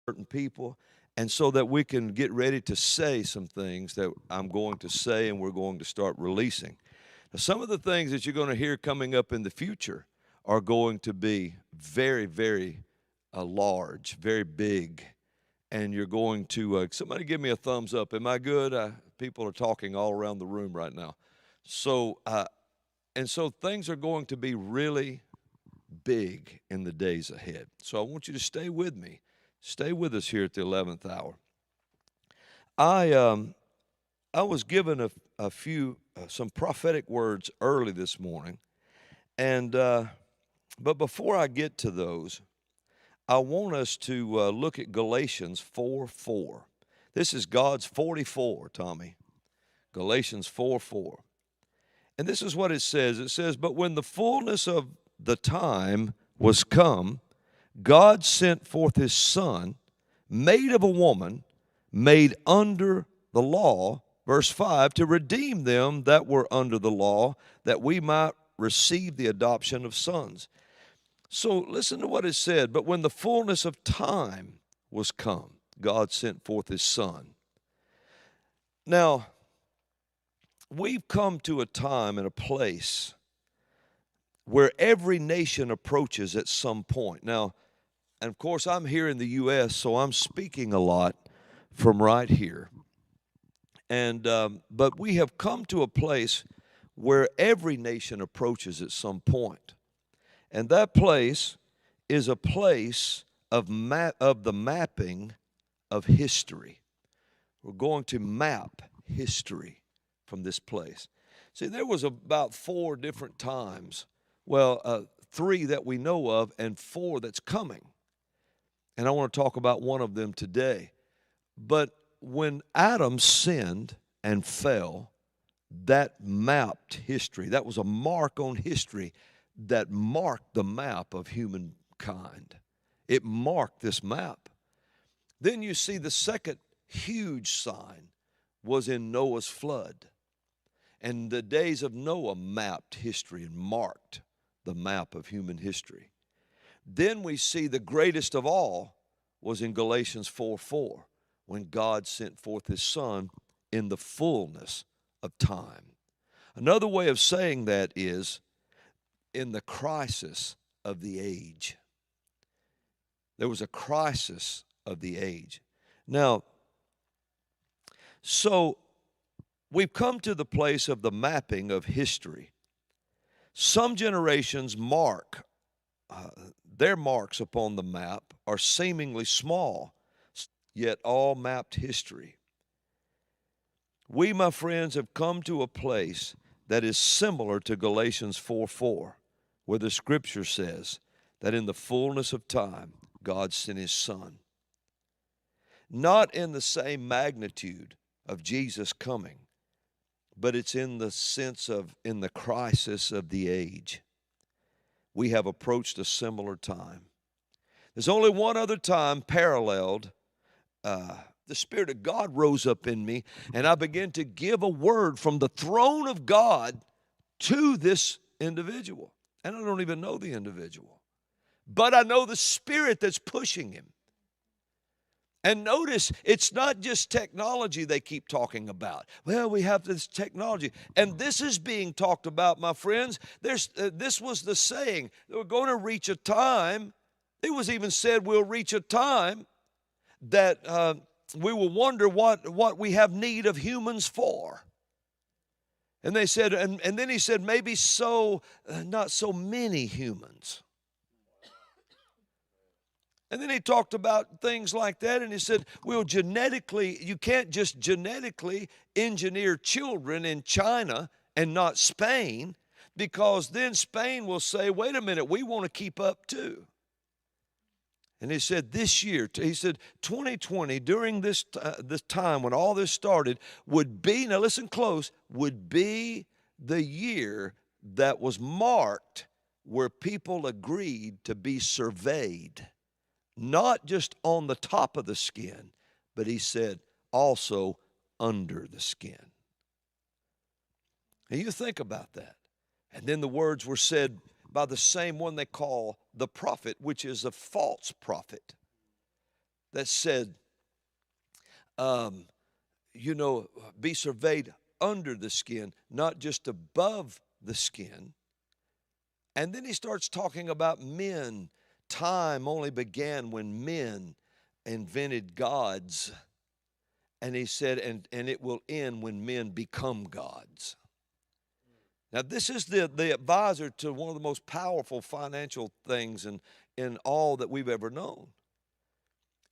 certain people, and so that we can get ready to say some things that I'm going to say and we're going to start releasing. Now, some of the things that you're going to hear coming up in the future are going to be very, very large, very big, and you're going to, somebody give me a thumbs up. Am I good? People are talking all around the room right now. So, and so things are going to be really big in the days ahead. So I want you to stay with me. Stay with us here at the 11th hour. I um I was given a few some prophetic words early this morning, and but before I get to those, I want us to look at Galatians 4:4. This is God's 44, Tommy. Galatians 4:4. And this is what it says. It says, "But when the fullness of the time was come, God sent forth his Son, made of a woman, made under the law," verse 5, "to redeem them that were under the law, that we might receive the adoption of sons." So listen to what it said. But when the fullness of time was come, God sent forth his Son. Now, we've come to a time and a place where every nation approaches at some point. Now, and of course, I'm here in the U.S., so I'm speaking a lot from right here. And but we have come to a place where every nation approaches at some point, and that place is a place of the mapping of history. We're going to map history from this place. See, there was about four different times. Well, three that we know of, and four that's coming. And I want to talk about one of them today. But when Adam sinned and fell, that mapped history. That was a mark on history that marked the map of humankind. It marked this map. Then you see the second huge sign was in Noah's flood. And the days of Noah mapped history and marked the map of human history. Then we see the greatest of all was in Galatians 4:4, when God sent forth his Son in the fullness of time. Another way of saying that is in the crisis of the age. There was a crisis of the age. Now, so we've come to the place of the mapping of history. Some generations mark their marks upon the map are seemingly small, yet all mapped history. We, my friends, have come to a place that is similar to Galatians 4:4, where the scripture says that in the fullness of time, God sent his Son. Not in the same magnitude of Jesus coming, but it's in the sense of in the crisis of the age. We have approached a similar time. There's only one other time paralleled. The Spirit of God rose up in me, and I began to give a word from the throne of God to this individual. And I don't even know the individual, but I know the Spirit that's pushing him. And notice, it's not just technology they keep talking about. Well, we have this technology. And this is being talked about, my friends. This was the saying. We're going to reach a time. It was even said we'll reach a time that we will wonder what we have need of humans for. And they said, and then he said, maybe so, not so many humans. And then he talked about things like that, and he said, well, you can't just genetically engineer children in China and not Spain, because then Spain will say, wait a minute, we want to keep up too. And he said this year, he said 2020, during this time when all this started, would be, now listen close, would be the year that was marked where people agreed to be surveyed. Not just on the top of the skin, but he said also under the skin. And you think about that. And then the words were said by the same one they call the prophet, which is a false prophet. that said, um, you know, be surveyed under the skin, not just above the skin. And then he starts talking about men. Time only began when men invented gods. And he said, and it will end when men become gods. Now, this is the advisor to one of the most powerful financial things in all that we've ever known.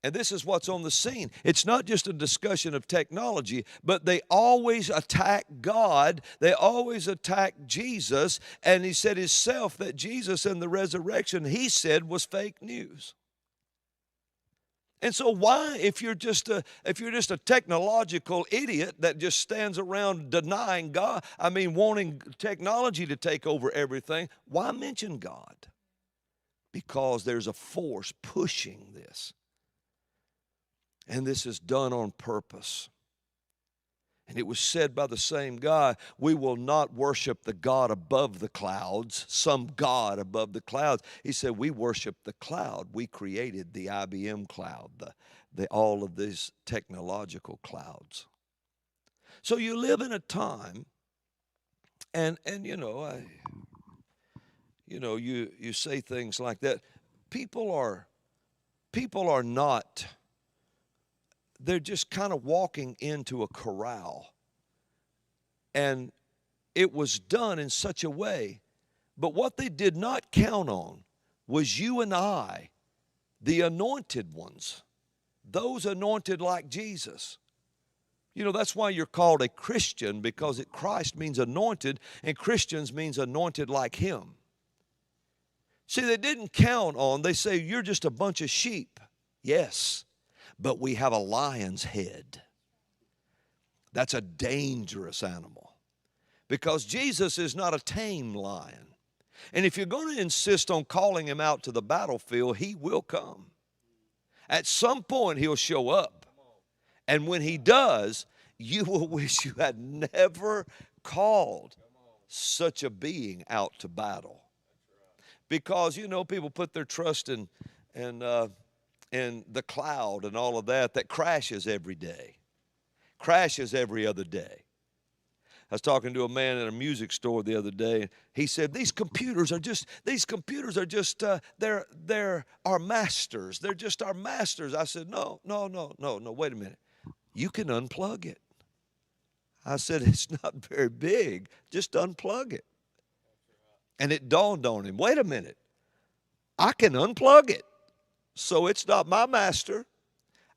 And this is what's on the scene. It's not just a discussion of technology, but they always attack God. They always attack Jesus. And he said himself that Jesus and the resurrection, he said, was fake news. And so why, if you're just a technological idiot that just stands around denying God, wanting technology to take over everything, why mention God? Because there's a force pushing this. And this is done on purpose. And it was said by the same guy, we will not worship the God above the clouds, some God above the clouds. He said, we worship the cloud. We created the IBM cloud, all of these technological clouds. So you live in a time, and you say things like that. People are not, they're just kind of walking into a corral. And it was done in such a way. But what they did not count on was you and I, the anointed ones, those anointed like Jesus. You know, that's why you're called a Christian, because Christ means anointed, and Christians means anointed like him. See, they didn't count on, they say, you're just a bunch of sheep. Yes, but we have a lion's head. That's a dangerous animal, because Jesus is not a tame lion. And if you're going to insist on calling him out to the battlefield, he will come. At some point, he'll show up. And when he does, you will wish you had never called such a being out to battle. Because, people put their trust in the cloud and all of that crashes every day, crashes every other day. I was talking to a man at a music store the other day, and he said, these computers are just, they're our masters. They're just our masters. I said, no, wait a minute. You can unplug it. I said, it's not very big. Just unplug it. And it dawned on him, wait a minute. I can unplug it. So it's not my master.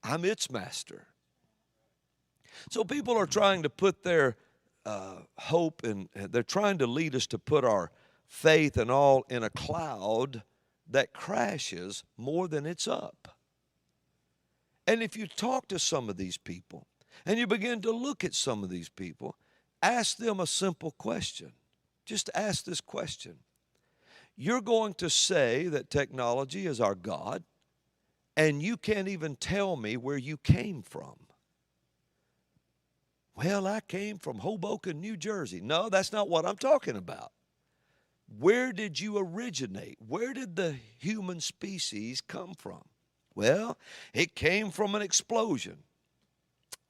I'm its master. So people are trying to put their hope, and they're trying to lead us to put our faith and all in a cloud that crashes more than it's up. And if you talk to some of these people and you begin to look at some of these people, ask them a simple question. Just ask this question. You're going to say that technology is our God, and you can't even tell me where you came from. Well, I came from Hoboken, New Jersey. No, that's not what I'm talking about. Where did you originate? Where did the human species come from? Well, it came from an explosion.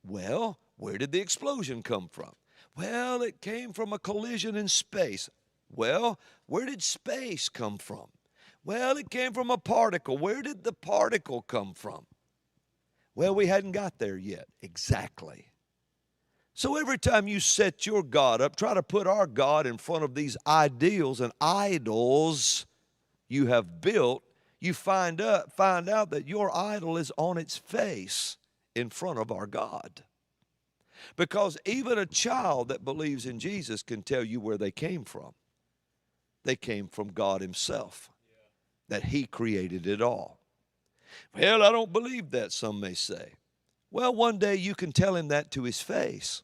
Well, where did the explosion come from? Well, it came from a collision in space. Well, where did space come from? Well, it came from a particle. Where did the particle come from? Well, we hadn't got there yet. Exactly. So every time you set your God up, try to put our God in front of these ideals and idols you have built, you find out that your idol is on its face in front of our God. Because even a child that believes in Jesus can tell you where they came from. They came from God himself, that he created it all. Well, I don't believe that, some may say. Well, one day you can tell him that to his face,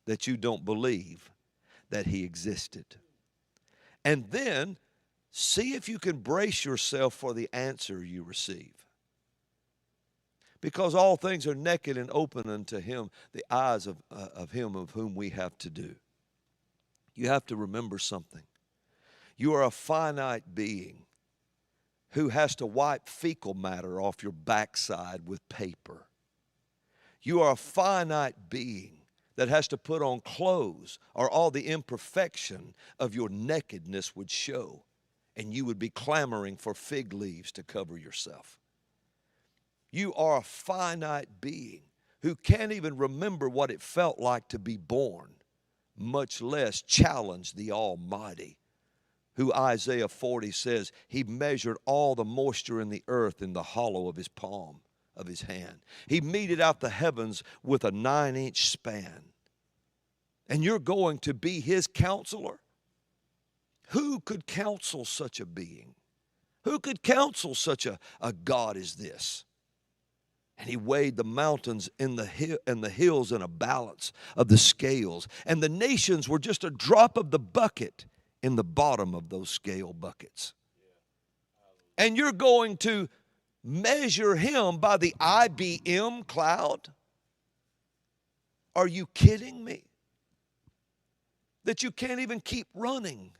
that you don't believe that he existed. And then see if you can brace yourself for the answer you receive. Because all things are naked and open unto him, the eyes of him of whom we have to do. You have to remember something. You are a finite being. who has to wipe fecal matter off your backside with paper. You are a finite being that has to put on clothes, or all the imperfection of your nakedness would show, and you would be clamoring for fig leaves to cover yourself. You are a finite being who can't even remember what it felt like to be born, much less challenge the Almighty, who Isaiah 40 says he measured all the moisture in the earth in the hollow of his palm of his hand. He meted out the heavens with a 9-inch span. And you're going to be his counselor? Who could counsel such a being? Who could counsel such a God as this? And he weighed the mountains and the hills in a balance of the scales. And the nations were just a drop of the bucket in the bottom of those scale buckets. And you're going to measure him by the IBM cloud? Are you kidding me? That you can't even keep running.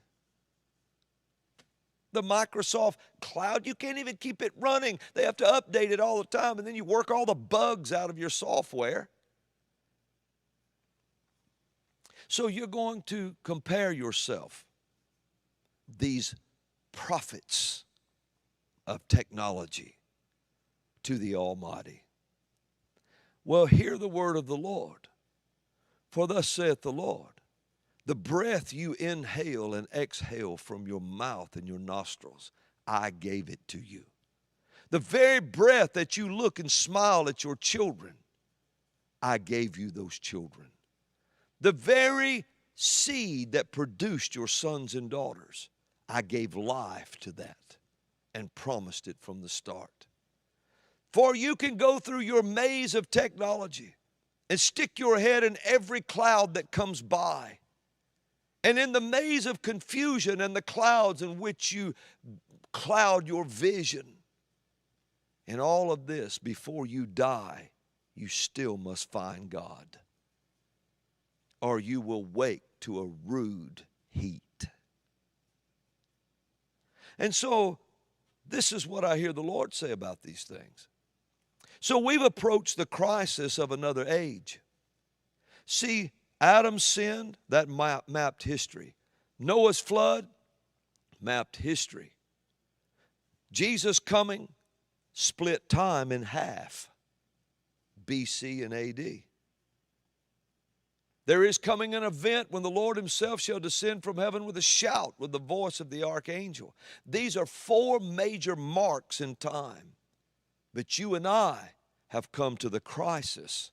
The Microsoft cloud, you can't even keep it running. They have to update it all the time, and then you work all the bugs out of your software. So you're going to compare yourself, these prophets of technology, to the Almighty. Well, hear the word of the Lord. For thus saith the Lord, the breath you inhale and exhale from your mouth and your nostrils, I gave it to you. The very breath that you look and smile at your children, I gave you those children. The very seed that produced your sons and daughters, I gave life to that and promised it from the start. For you can go through your maze of technology and stick your head in every cloud that comes by. And in the maze of confusion and the clouds in which you cloud your vision, in all of this, before you die, you still must find God, or you will wake to a rude heat. And so, this is what I hear the Lord say about these things. So we've approached the crisis of another age. See, Adam's sin, that mapped history. Noah's flood, mapped history. Jesus' coming, split time in half, BC and AD. There is coming an event when the Lord himself shall descend from heaven with a shout, with the voice of the archangel. These are 4 major marks in time. But you and I have come to the crisis